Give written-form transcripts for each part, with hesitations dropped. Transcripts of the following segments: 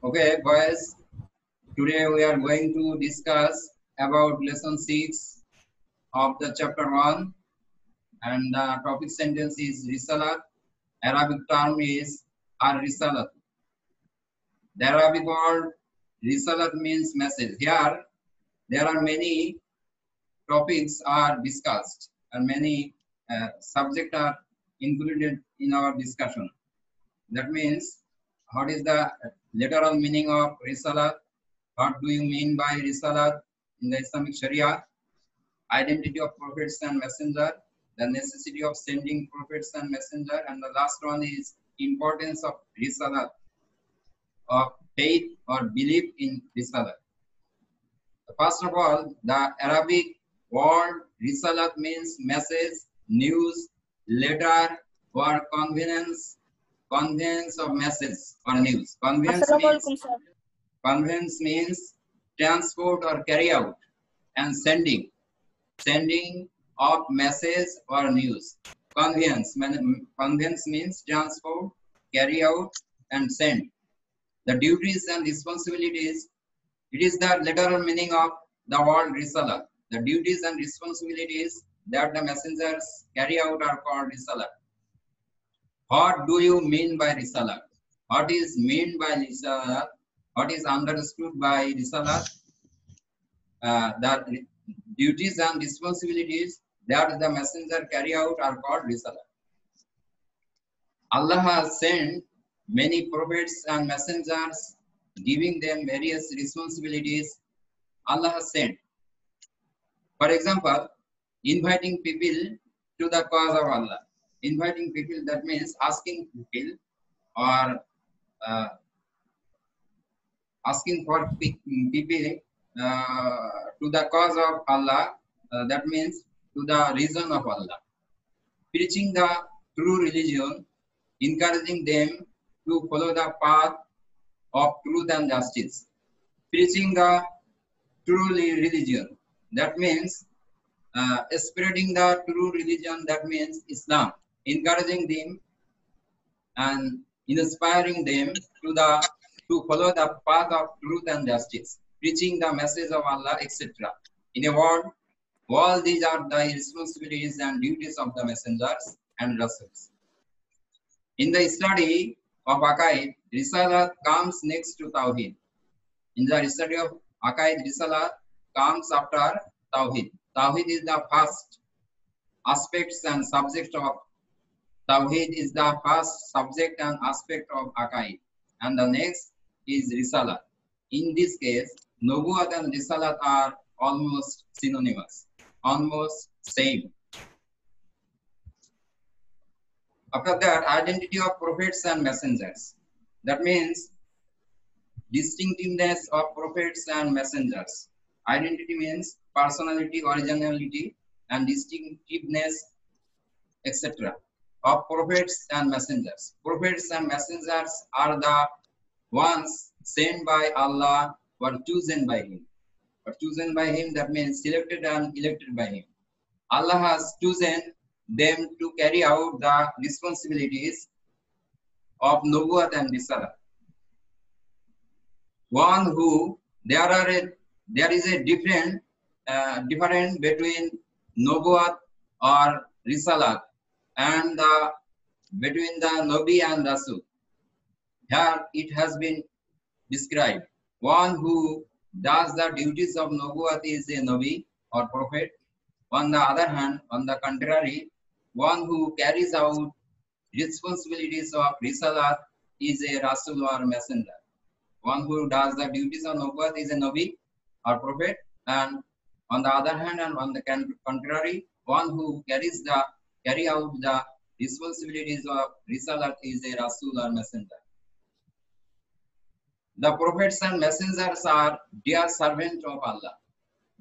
Okay, boys, today we are going to discuss about lesson 6 of the chapter 1, and the topic sentence is Risalat. Arabic term is Ar-Risalat. The Arabic word Risalat means message. Here, there are many topics are discussed and many subjects are included in our discussion. That means, what is the literal meaning of Risalat? What do you mean by Risalat in the Islamic Sharia? Identity of prophets and messenger, the necessity of sending prophets and messenger, and the last one is importance of Risalat, of faith or belief in Risalat. First of all, the Arabic word Risalat means message, news, letter, or conveyance of message or news. Conveyance means transport or carry out, and sending of message or news. Conveyance means transport, carry out, and send. The duties and responsibilities, it is the literal meaning of the word Risalah. The duties and responsibilities that the messengers carry out are called Risalah. What do you mean by Risalah? What is meant by Risalah? What is understood by Risalah? The duties and responsibilities that the messenger carry out are called Risalah. Allah has sent many prophets and messengers, giving them various responsibilities. Allah has sent. For example, inviting people to the cause of Allah. Inviting people, that means asking people or asking for people to the cause of Allah, that means to the reason of Allah. Preaching the true religion, encouraging them to follow the path of truth and justice. Preaching the true religion, that means spreading the true religion, that means Islam. Encouraging them and inspiring them to follow the path of truth and justice. Preaching the message of Allah, etc. In a word, all these are the responsibilities and duties of the messengers and Rasuls. In the study of Aqaid, Risalah comes next to Tawheed. In the study of Aqaid, Risalah comes after Tawheed. Tawheed is the first aspects and subject of Tawheed is the first subject and aspect of Aqaid, and the next is Risalah. In this case, Nubuwwat and Risalat are almost synonymous, almost same. After that, identity of prophets and messengers. That means distinctiveness of prophets and messengers. Identity means personality, originality, and distinctiveness, etc. of prophets and messengers. Prophets and messengers are the ones sent by Allah or chosen by Him. Or chosen by Him, that means selected and elected by Him. Allah has chosen them to carry out the responsibilities of Nubuwwat and Risalah. One who there is a difference between Nubuwwat or Risalat and between the Nabi and Rasul. Here it has been described. One who does the duties of Nubuwwat is a Nabi or prophet. On the other hand, on the contrary, one who carries out responsibilities of Risalat is a Rasul or messenger. One who does the duties of Nubuwwat is a Nabi or prophet, and on the other hand and on the contrary, one who carry out the responsibilities of Risalat is a Rasul or messenger. The prophets and messengers are dear servants of Allah.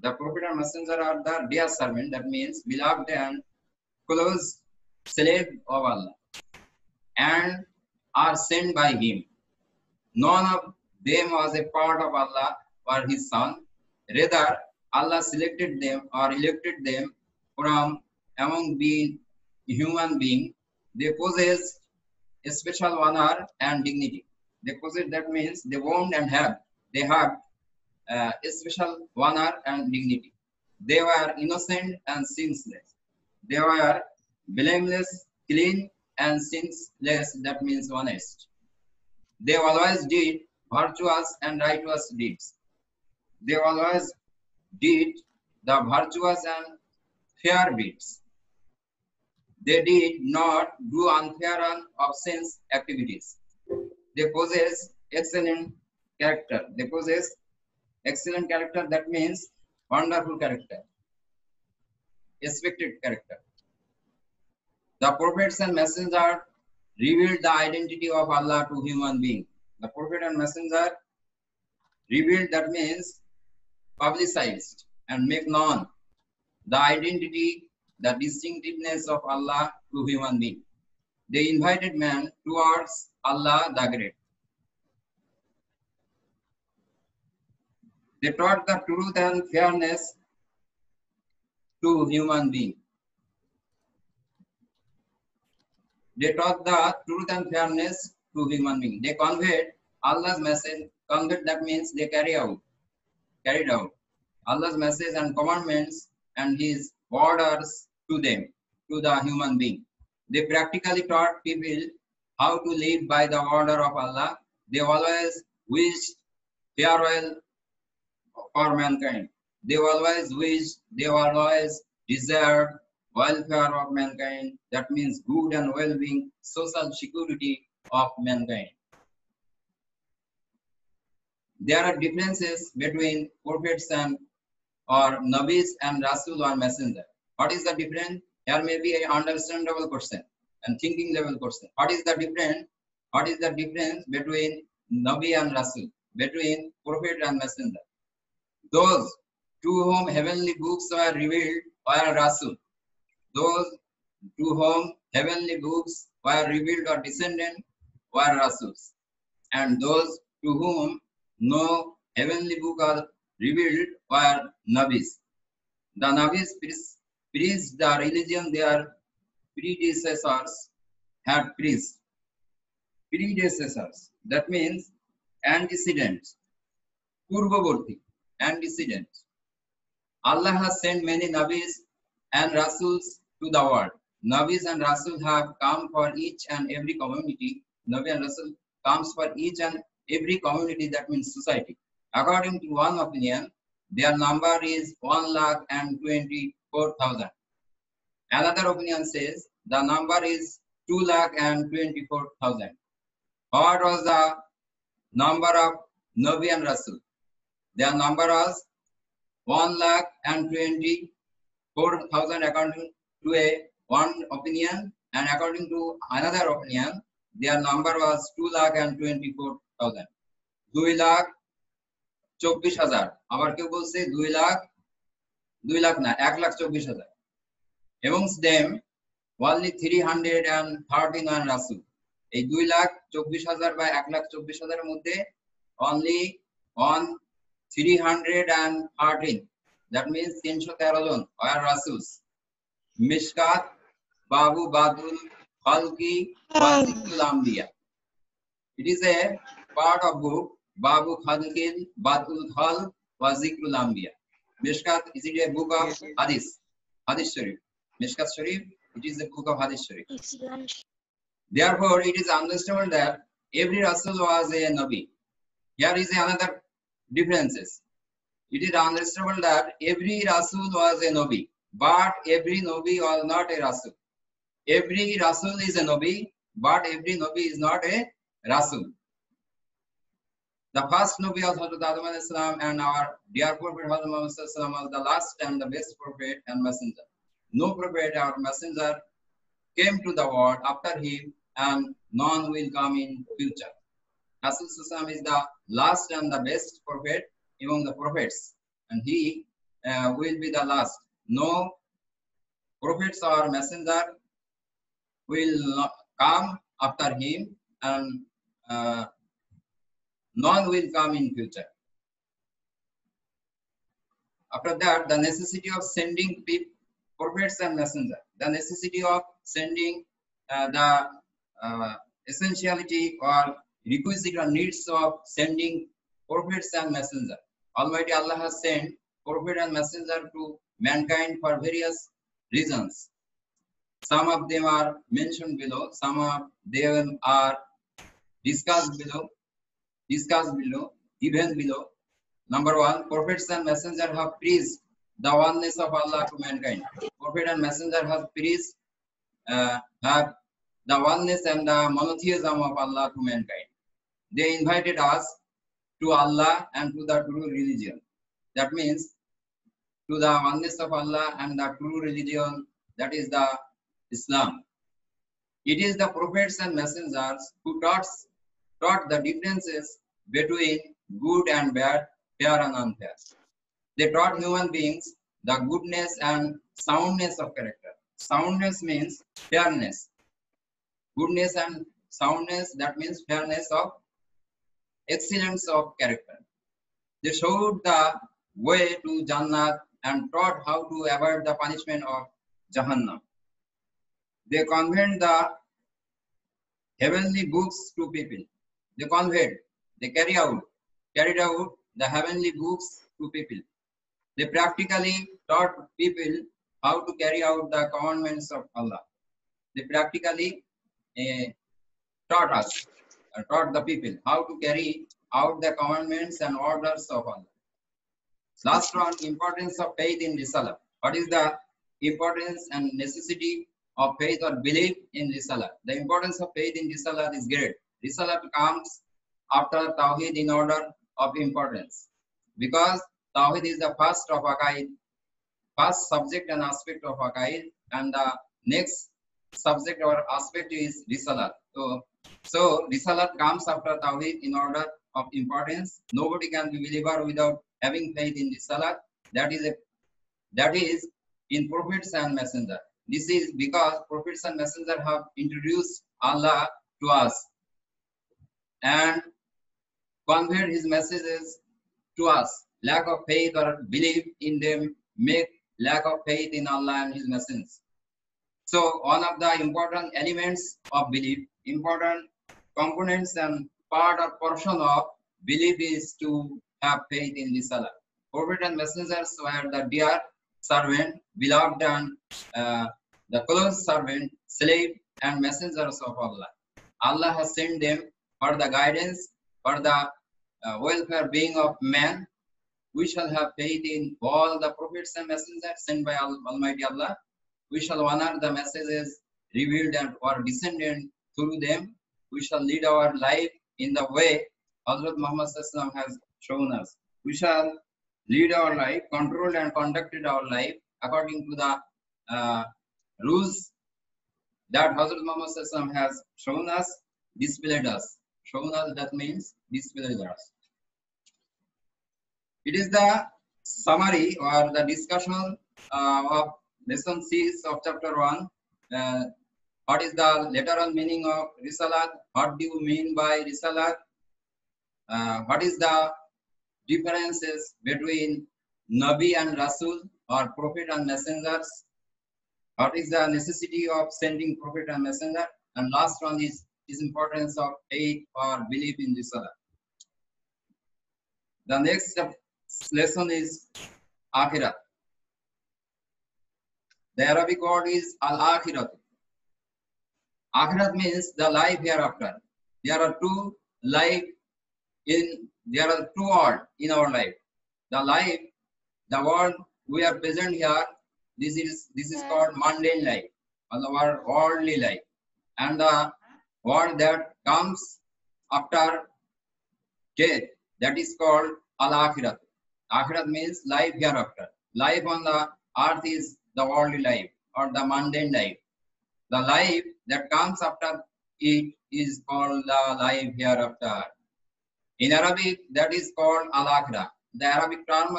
The prophet and messenger are the dear servant, that means beloved and close slave of Allah, and are sent by Him. None of them was a part of Allah or His Son. Rather, Allah selected them or elected them from among being human beings. They possessed a special honor and dignity. They possess, that means they own and have. They have a special honor and dignity. They were innocent and sinless. They were blameless, clean, and sinless. That means honest. They always did virtuous and righteous deeds. They always did the virtuous and fair deeds. They did not do unfair and obscene activities. They possess excellent character. They possess excellent character, that means wonderful character, respected character. The prophets and messengers revealed the identity of Allah to human being. The prophet and messenger revealed, that means publicized and make known the identity, the distinctiveness of Allah to human being. They invited man towards Allah the Great. They taught the truth and fairness to human being. They taught the truth and fairness to human being. They conveyed Allah's message. Conveyed, that means they carried out Allah's message and commandments and His orders to them, to the human being. They practically taught people how to live by the order of Allah. They always wished farewell for mankind. They always desired welfare of mankind. That means good and well-being, social security of mankind. There are differences between prophets and or Nabis and Rasul or messenger. What is the difference? Here may be an understandable question and thinking level question. What is the difference? What is the difference between Nabi and Rasul, between prophet and messenger? Those to whom heavenly books were revealed were Rasul. Those to whom heavenly books were revealed or descended were Rasuls. And those to whom no heavenly book are revealed were Nabis. The Nabis preached the religion their predecessors had preached. Predecessors, that means antecedents, purvavorti, antecedents. Allah has sent many Nabis and Rasuls to the world. Nabis and Rasul have come for each and every community. Nabi and Rasul comes for each and every community, that means society. According to one opinion, their number is 1,24,000. Another opinion says the number is 2,24,000. What was the number of Nabi and Rasul? Their number was 1,24,000 according to one opinion, and according to another opinion, their number was 2,24,000. 2,24,000. আবার কেউ বলছে 2 লাখ না 1,24,000. Amongst them, only 339 Rasul. এই 2,24,000 বা 1,24,000 এর মধ্যে only 313, that means 313 John are Rasuls. Mishkat, Babu Badul Khalki Wazikul Ambiya. It is a part of book Babu Khalkil Badul Khal Wazikul Ambiya. Mishkat, is it a book of Hadith? Hadith Sharif. Mishkat Sharif, it is a book of Hadith Sharif. Therefore, it is understandable that every Rasul was a Nabi. Here is another differences. It is understandable that every Rasul was a Nabi, but every Nabi was not a Rasul. Every Rasul is a Nabi, but every Nabi is not a Rasul. The first Nabi of Hazrat Adam alayhi salam and our dear Prophet Hazrat Muhammad sallallahu alaihi wasallam was the last and the best prophet and messenger. No prophet or messenger came to the world after him, and none will come in future. Rasul sallallahu is the last and the best prophet among the prophets, and he will be the last. No prophets or messenger will not come after him, and none will come in future. After that, the necessity of sending prophets and messengers, the necessity of sending the essentiality or requisite or needs of sending prophets and messengers. Almighty Allah has sent prophet and messenger to mankind for various reasons. Some of them are mentioned below, some of them are discussed below, even below. Number one, prophets and messenger have preached the oneness of Allah to mankind. Prophet and messenger have preached have the oneness and the monotheism of Allah to mankind. They invited us to Allah and to the true religion. That means to the oneness of Allah and the true religion, that is the Islam. It is the prophets and messengers who taught the differences between good and bad, fair and unfair. They taught human beings the goodness and soundness of character. Soundness means fairness. Goodness and soundness, that means fairness of excellence of character. They showed the way to Jannat and taught how to avoid the punishment of Jahannam. They conveyed the heavenly books to people. They carried out the heavenly books to people. They practically taught people how to carry out the commandments of Allah. They practically taught the people how to carry out the commandments and orders of Allah. Last one, importance of faith in Risalah. What is the importance and necessity of faith or belief in Risalah? The importance of faith in Risalah is great. Risalah comes after Tawheed in order of importance, because Tawheed is the first of Aqaid, first subject and aspect of Aqaid, and the next subject or aspect is Risalah. So Risalah comes after Tawheed in order of importance. Nobody can be believer without having faith in Risalah. That is in prophets and messenger. This is because prophets and messenger have introduced Allah to us and conveyed his messages to us. Lack of faith or belief in them make lack of faith in Allah and his messengers. So one of the important elements of belief, important components and part or portion of belief is to have faith in Risalah. Prophet and messengers were the dear servant, beloved and the close servant, slave and messengers of Allah. Allah has sent them for the guidance, for the welfare being of man. We shall have faith in all the prophets and messengers sent by Almighty Allah. We shall honor the messages revealed and or descended through them. We shall lead our life in the way Hazrat Muhammad has shown us. We shall lead our life, controlled and conducted our life according to the rules that Hazrat Muhammad has shown us, displayed us. Shown us, that means displayed us. It is the summary or the discussion of lesson 6 of chapter 1. What is the literal meaning of Risalat? What do you mean by Risalat? What is the differences between Nabi and Rasul or prophet and messengers? What is the necessity of sending prophet and messenger? And last one is importance of faith or belief in Risalah. The next lesson is Akhirat. The Arabic word is Al-Akhirat. Akhirat means the life hereafter. There are two worlds in our life. The world we are present here, this is called mundane life, or the worldly life. And the world that comes after death, that is called Al-Akhirat. Akhirat means life hereafter. Life on the earth is the worldly life or the mundane life. The life that comes after it is called the life hereafter. In Arabic, that is called Al-Akhirah. The Arabic term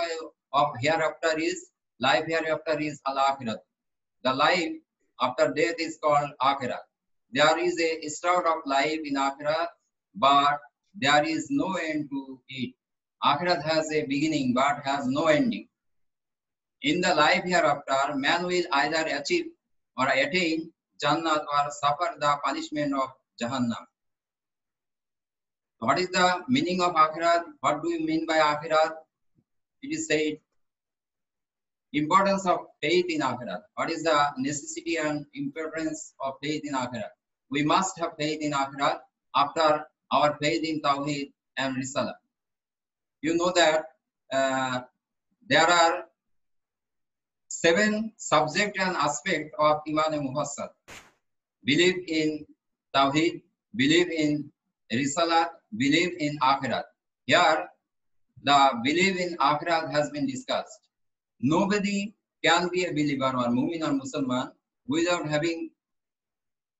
of hereafter is life hereafter is Al-Akhirat. The life after death is called Akhirah. There is a start of life in Akhirah, but there is no end to it. Akhirat has a beginning but has no ending. In the life hereafter, man will either achieve or attain Jannat or suffer the punishment of Jahannam. What is the meaning of akhirat? What do you mean by akhirat? It is said, importance of faith in akhirat. What is the necessity and importance of faith in akhirat? We must have faith in akhirat after our faith in Tawheed and Risala. You know that there are 7 subject and aspect of Iman Mufassal. Believe in Tawheed, believe in Risalat, believe in Akhirat. Here, the belief in Akhirat has been discussed. Nobody can be a believer or Mu'min or Musliman without having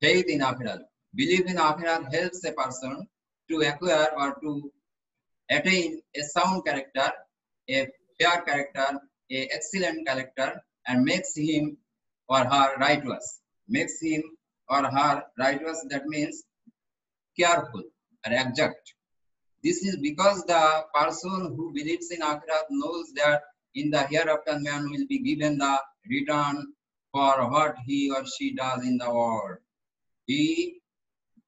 faith in Akhirat. Belief in Akhirat helps a person to acquire or to attain a sound character, a fair character, a excellent character, and makes him or her righteous. Makes him or her righteous, that means careful or exact. This is because the person who believes in Akhirat knows that in the hereafter man will be given the return for what he or she does in the world. He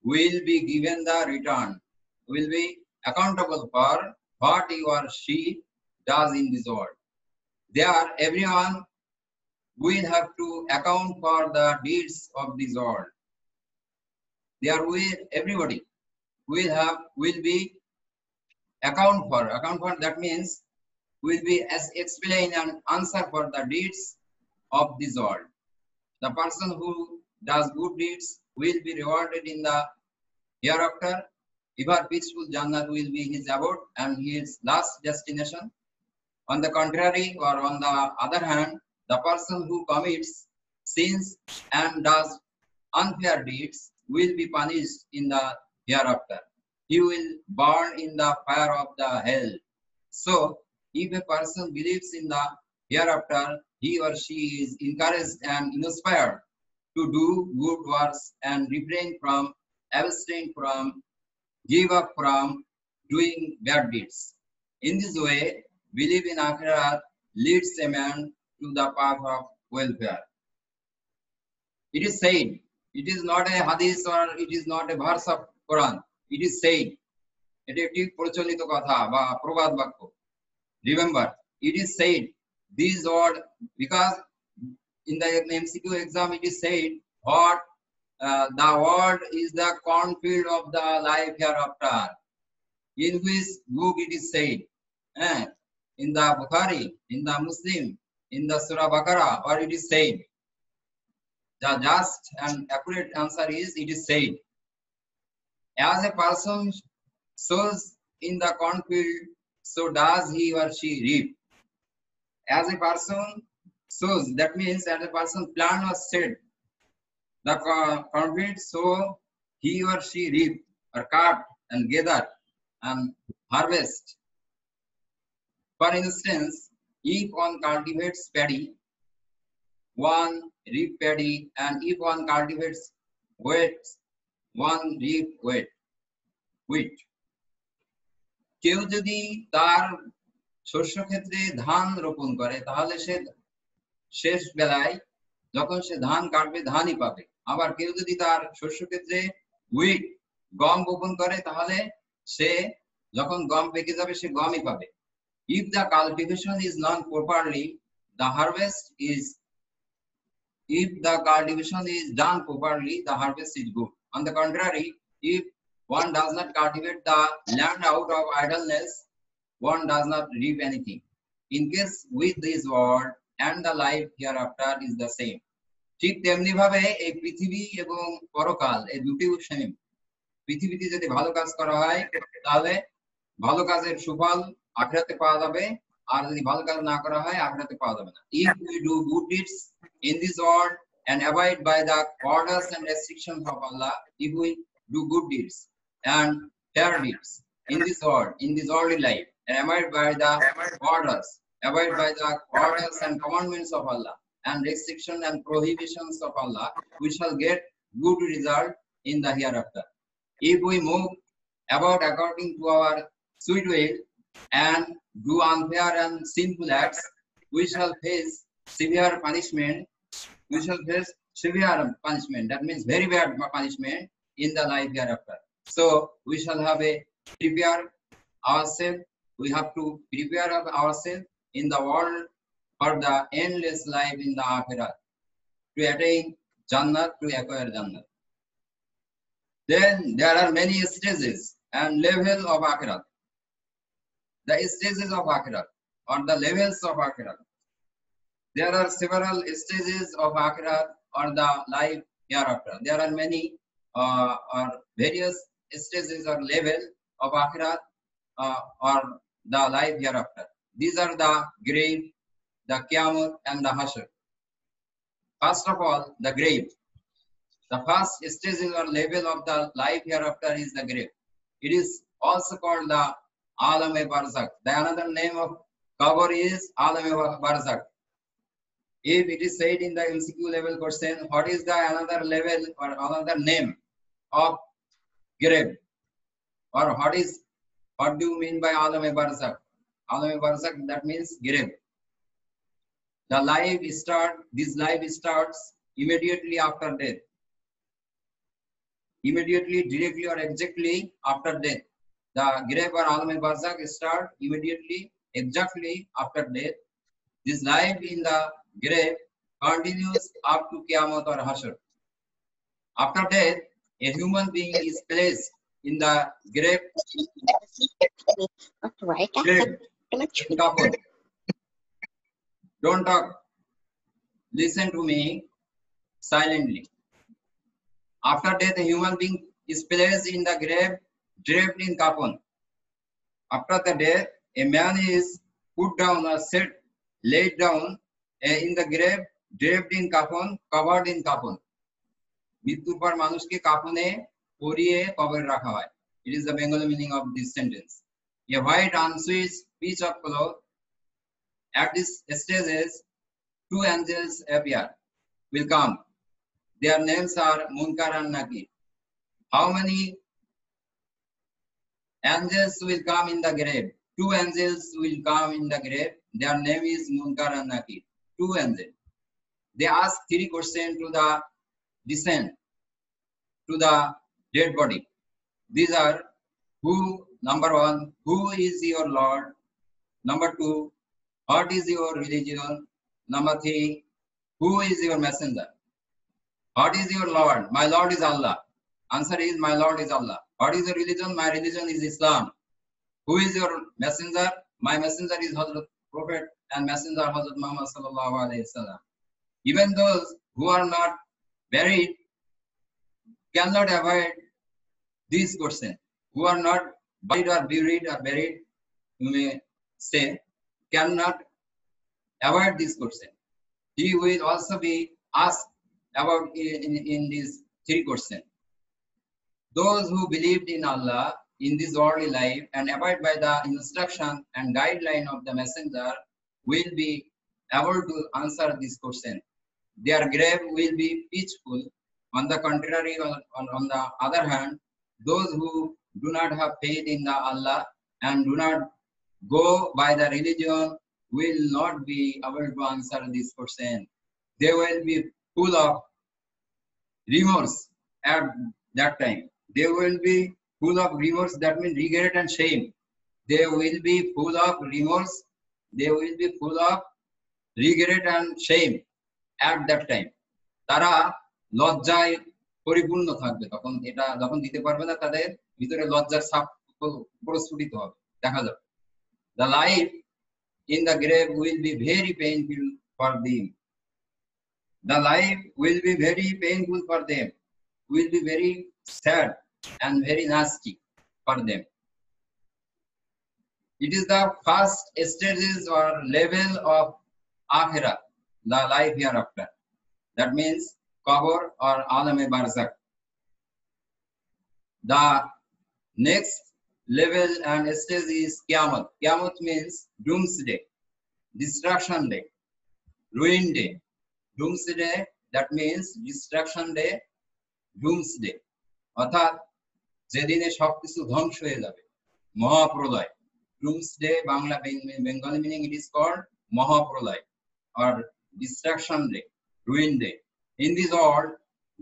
will be given the return, will be accountable for what he or she does in this world. There, everyone will have to account for the deeds of this world. There will, everybody will be account for, that means will be as explain and answer for the deeds of this world. The person who does good deeds will be rewarded in the hereafter. Ever peaceful Jannat will be his abode and his last destination. On the contrary, or on the other hand, the person who commits sins and does unfair deeds will be punished in the hereafter. He will burn in the fire of the hell. So, if a person believes in the hereafter, he or she is encouraged and inspired to do good works and refrain from, abstain from, give up from doing bad deeds. In this way, belief in Akhirat leads a man to the path of welfare. It is said, it is not a hadith or it is not a verse of Quran. It is said, remember, it is said, these words, because in the MCQ exam it is said, what the world is the cornfield of the life hereafter. In which book it is said? In the Bukhari, in the Muslim, in the Surah Baqarah, or it is said? The just and accurate answer is, it is said. As a person sows in the cornfield, so does he or she reap. As a person sows, that means as a person plant or seed the cornfield, so he or she reap or cut and gather and harvest. For instance, if one cultivates paddy, one reap paddy, and if one cultivates wheat, one reap wheat. কেউ যদি তার শস্য ক্ষেত্রে ধান রোপণ করে তাহলে সে শেষ বেলায় যখন সে ধান কাটবে ধানই পাবে। আবার কেউ যদি তার শস্য ক্ষেত্রে হুইট গম বপন করে তাহলে সে যখন গম পেকে যাবে সে গমই পাবে। If the cultivation is done properly, the harvest is good. On the contrary, if one does not cultivate the land out of idleness, one does not reap anything. In case with this world and the life hereafter is the same. ঠিক তেমনি ভাবে এই পৃথিবী এবং পরকাল এই দুটি same. পৃথিবীতে যদি ভালো কাজ করা হয় তাহলে ভালো কাজের সুফল আখিরাতে পাওয়া যাবে, আর যদি ভালো কাজ না করা হয় আখিরাতে পাওয়া যাবে না। If we do good deeds in this world and abide by the orders and restrictions of Allah, if we do good deeds and fair deeds in this world, in this worldly life, and abide by the orders and commandments of Allah and restrictions and prohibitions of Allah, we shall get good result in the hereafter. If we move about according to our sweet will and do unfair and sinful acts, we shall face severe punishment. That means very bad punishment in the life hereafter. So we shall have a prepare ourselves. We have to prepare ourselves in the world for the endless life in the Akhirat to attain Jannat, to acquire Jannat. Then there are many stages and levels of Akhirat. The stages of Akhirat or the levels of Akhirat. There are several stages of Akhirat or the life hereafter. There are many or various stages or levels of Akhirat or the life hereafter. These are the grave, the Qiyamah and the Hashr. First of all, the grave. The first stage or level of the life hereafter is the grave. It is also called the Alam-e-Barzakh. The another name of Qabr is Alam-e-Barzakh. If it is said in the MCQ level question, what is the another level or another name of grave? Or what do you mean by Alam-e-Barzakh? Alam-e-Barzakh, that means grave. The life this life starts immediately after death. Immediately, directly or exactly after death. The grave or Alam-e-Barzakh start immediately, exactly after death. This life in the grave continues up to Qiyamah or Hashr. After death, a human being is placed in the grave. Don't talk. Listen to me silently. After death, a human being is placed in the grave, draped in coffin. After the death, a man is put down or laid down in the grave, draped in coffin, covered in coffin. মৃত্যুর পর মানুষকে কাফনে পরিয়ে কবরে রাখা হয়. It is the Bengali meaning of this sentence. A white unswitched piece of cloth. At this stages, two angels appear, will come. Their names are Munkar and Nakir. How many angels will come in the grave? Two angels will come in the grave. Their name is Munkar and Nakir. Two angels. They ask three questions to the descent, to the dead body. These are number one, who is your Lord? Number two, what is your religion? Number three, who is your messenger? What is your Lord? My Lord is Allah. Answer is, my Lord is Allah. What is your religion? My religion is Islam. Who is your messenger? My messenger is Hazrat Prophet and messenger Hazrat Muhammad sallallahu alaihi wasallam. Even those who are not buried cannot avoid this question. Who are not buried, you may say, cannot avoid this question. He will also be asked about in these three questions. Those who believed in Allah in this worldly life and abide by the instruction and guideline of the messenger will be able to answer this question. Their grave will be peaceful. On the contrary, on the other hand, those who do not have faith in the Allah and do not go by the religion will not be able to answer this question. They will be full of remorse at that time. They will be full of remorse, that means regret and shame. They will be full of remorse. They will be full of regret and shame at that time. তারা লজ্জায় পরিপূর্ণ থাকবে তখন, এটা যখন দিতে পারবে না তাদের ভিতরে লজ্জার ছাপ প্রস্ফুটিত হবে, দেখা যাবে. The life in the grave will be very painful for them. The life will be very painful for them, will be very sad and very nasty for them. It is the first stages or level of Akhirah, the life hereafter. That means Qabr or Alam-e-Barzakh. The next level and stage is Qiyamah. Qiyamah means doomsday, destruction day, ruin day. Doomsday, that means destruction day, doomsday. অর্থাৎ যেদিনে সবকিছু ধ্বংস হয়ে যাবে, মহাপ্রলয়. Doomsday, Bangla Bengali meaning it is called Mahaprolay or destruction day, ruin day. In this world,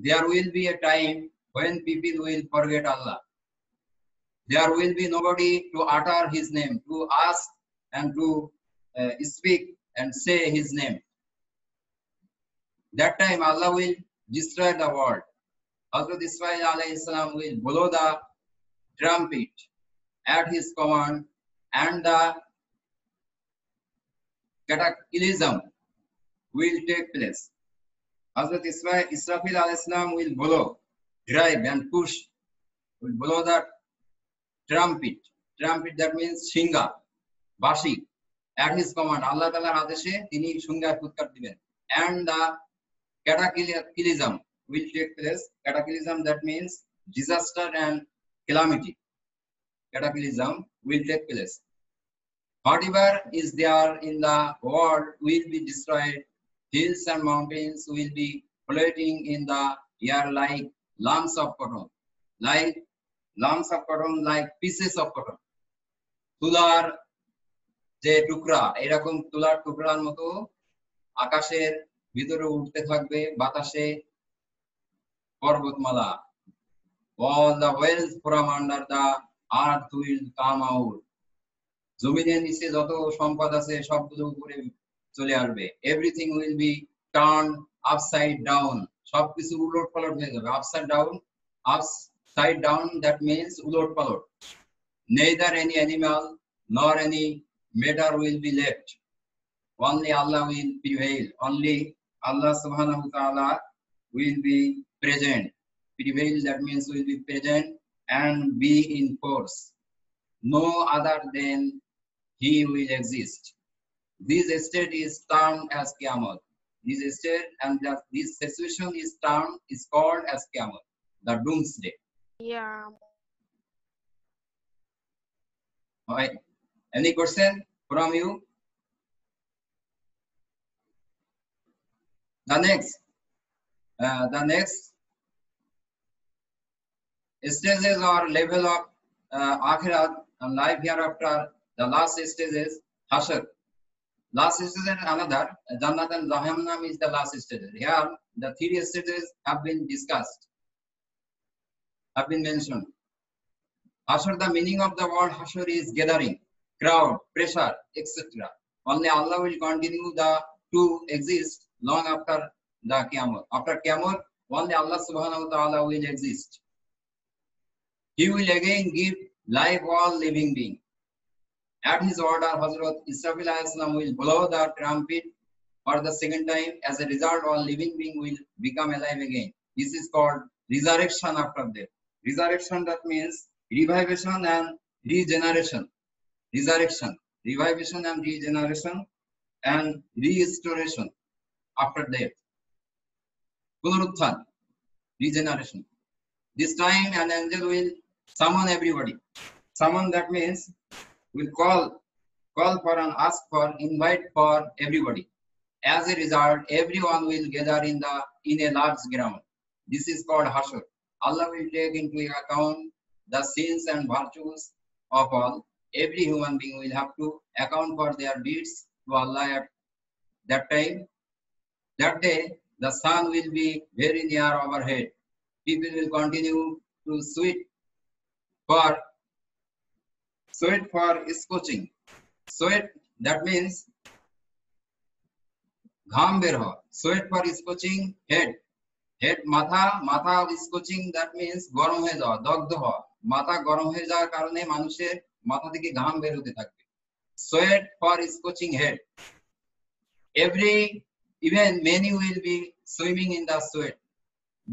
there will be a time when people will forget Allah. There will be nobody to utter his name, to ask and to speak and say his name. That time Allah will destroy the world. Hazrat Ismail alayhi salam will blow the trumpet at his command, and the cataclysm will take place. Hazrat Israfil alayhi salam will blow, drive and push, will blow the trumpet. Trumpet, that means shinga, bashi. At his command, Allah Ta'ala adeshe tini shunga futkar diben. And the cataclysm will take place. Cataclysm, that means disaster and calamity. Cataclysm will take place. Whatever is there in the world will be destroyed. Hills and mountains will be floating in the air like lumps of cotton, like pieces of cotton. তুলার যে টুকরা, এরকম তুলার টুকরার মতো আকাশের ভিতরে উঠতে থাকবে বাতাসে পর্বতমালা. All the wealth from under the earth will come out. জমিনের নিচে যত সম্পদ আছে সবগুলো উপরে চলে আসবে. Everything will be turned upside down. সবকিছু উলট পালট হয়ে যাবে. Upside down, that means উলট পালট. Neither any animal nor any matter will be left. Only Allah will prevail. Only Allah subhanahu wa ta'ala will be present. Prevail, that means will be present and be in force. No other than He will exist. This state is termed as Qiyamah. This state and this situation is called as Qiyamah, the doomsday. Yeah. All right. Any question from you? The next stages or level of akhirat and life hereafter. The last stage is Hashr. Last stage is another. Jannat and Jahannam is the last stage. Here, the three stages have been discussed, have been mentioned. Hashr, the meaning of the word Hashr is gathering, crowd, pressure, etc. Only Allah will continue to exist long after the Qiyamah. After Qiyamah, only Allah subhanahu wa ta'ala will exist. He will again give life all living being. At his order, Hazrat Israfil alayhi salam will blow the trumpet for the second time. As a result, all living being will become alive again. This is called resurrection after death. Resurrection, that means revivation and regeneration. Resurrection, revivation and regeneration and restoration after death. Punarutthan, regeneration. This time an angel will summon everybody. Summon, that means will call for and ask for, invite for everybody. As a result, everyone will gather in a large ground. This is called Hashr. Allah will take into account the sins and virtues of all. Every human being will have to account for their deeds to Allah at that time. That day, the sun will be very near overhead. People will continue to sweat for scorching. Sweat, that means ঘাম বের হওয়া. Sweat for scorching head. মাথা scorching, that means গরম হয়ে যাওয়া, দগ্ধ হওয়া. মাথা গরম হয়ে যাওয়ার কারণে মানুষের মাথা থেকে ঘাম বের হতে থাকবে. Sweat for scorching head. Even many will be swimming in the sweat.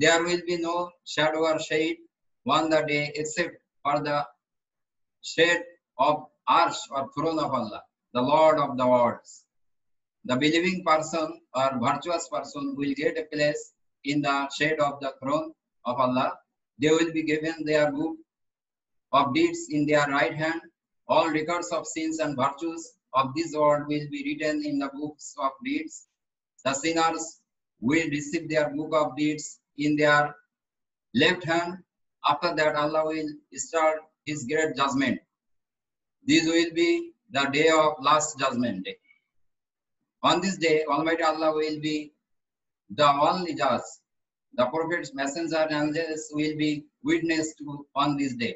There will be no shadow or shade on the day except for the shade of Arsh or throne of Allah, the Lord of the worlds. The believing person or virtuous person will get a place in the shade of the throne of Allah. They will be given their book of deeds in their right hand. All records of sins and virtues of this world will be written in the books of deeds. The sinners will receive their book of deeds in their left hand. After that, Allah will start His great judgment. This will be the day of last judgment day. On this day, Almighty Allah will be the only judge. The prophets, messengers, and angels will be witness to on this day.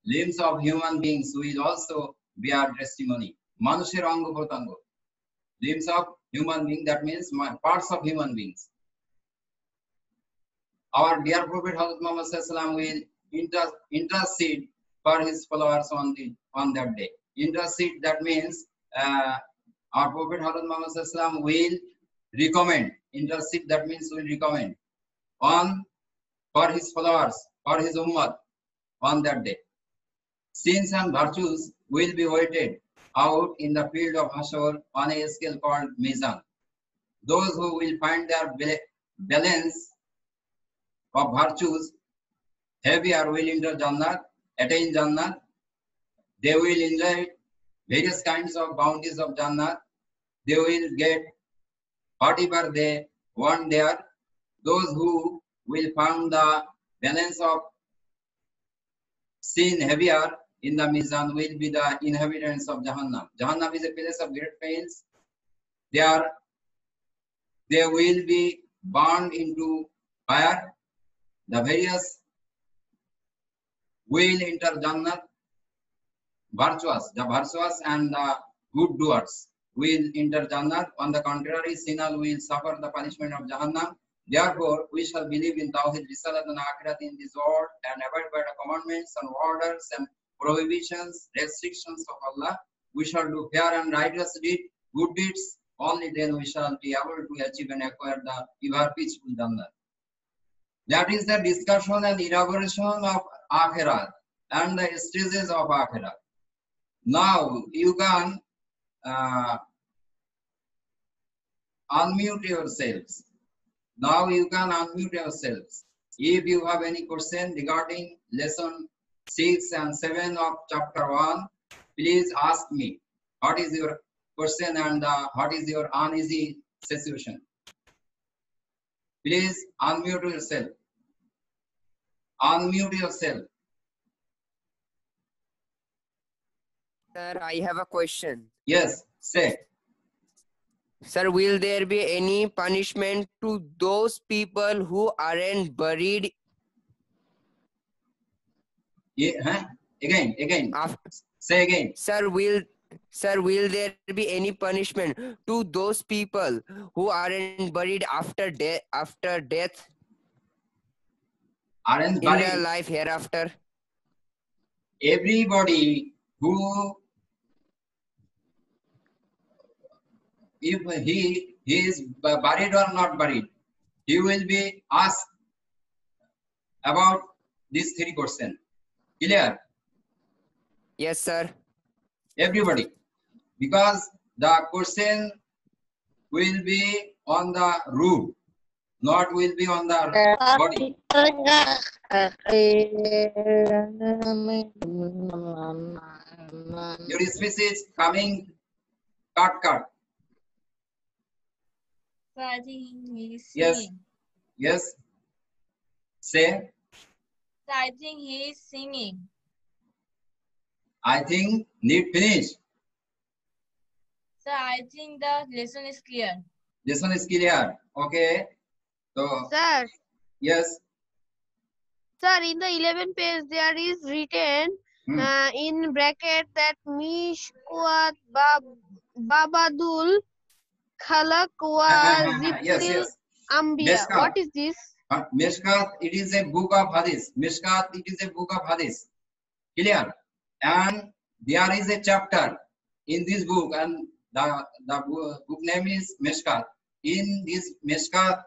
limbs of human beings will also bear testimony. Manusher ango protango. Limbs of human being, that means parts of human beings. Our dear Prophet Hazrat Muhammad Sallallahu will intercede for his followers on that day. Intercede, that means our Prophet Hazrat Muhammad Sallallahu will recommend. Intercede, that means will recommend for his followers, for his ummah on that day. Sins and virtues will be weighted out in the field of Hashar on a scale called Mizan. Those who will find their balance of virtues heavier will enter Jannah, attain Jannah. They will enjoy various kinds of bounties of Jannah. They will get whatever they want there. Those who will find the balance of sin heavier in the Mizan will be the inhabitants of Jahannam. Jahannam is a place of great pains. They will be burned into fire. The various will enter Jannah. The virtuous and the good doers will enter Jannah. On the contrary, sinners will suffer the punishment of Jahannam. Therefore, we shall believe in Tawhid, Risalat and Akhirat in this world and abide by the commandments and orders and prohibitions, restrictions of Allah. We shall do fair and righteous deeds, good deeds. Only then we shall be able to achieve and acquire the ever peaceful Jannah. That is the discussion and elaboration of Akhirat and the stages of Akhirat. Now you can unmute yourselves. Now you can unmute yourselves. If you have any question regarding lesson 6 and 7 of chapter 1, please ask me. What is your question and what is your uneasy situation? Please unmute yourself. Unmute yourself. Sir, I have a question. Yes, say. Sir, will there be any punishment to those people who aren't buried? Again. Say again. Sir, will there be any punishment to those people who aren't buried after death? Aren't in buried. their life hereafter? Everybody who, if he is buried or not buried, he will be asked about these 3 questions. Clear? Yes, sir. Everybody, because the question will be on the root, not will be on the body. Your speech is coming cut. So I think he is Yes. singing. Yes. Say. So I think he is singing. I think need finish. So I think the lesson is clear. This one is clear. Okay. So Sir, yes. sir, in the 11th page there is written in bracket that Mishkwat Babadul Khalaq wa Zikril Yes. Ambiya. Mishkat. What is this? Mishkat, it is a book of Hadith. Mishkat, it is a book of Hadith. Clear? And there is a chapter in this book, and the book name is Mishkat. In this Mishkat,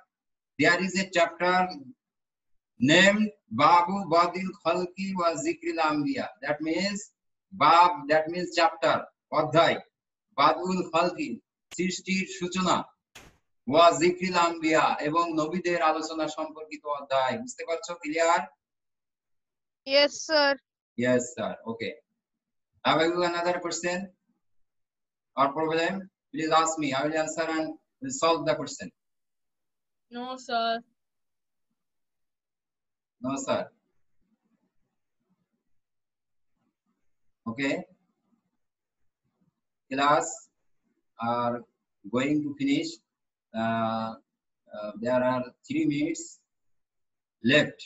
there is a chapter named Babu Badil Khalki wa Zikril Ambiya. That means Bab, that means chapter, Adhay, Badul Khalki, Sishtir Shuchana, wa Zikril Ambiya, ebong Nobiter Alochona সম্পর্কিত অধ্যায়। বুঝতে পারছো? Clear? Yes, sir. Yes, sir. Okay. Have you another question or problem? Please ask me. I will answer and will solve the question. No, sir. No, sir. Okay. Class are going to finish. There are 3 minutes left.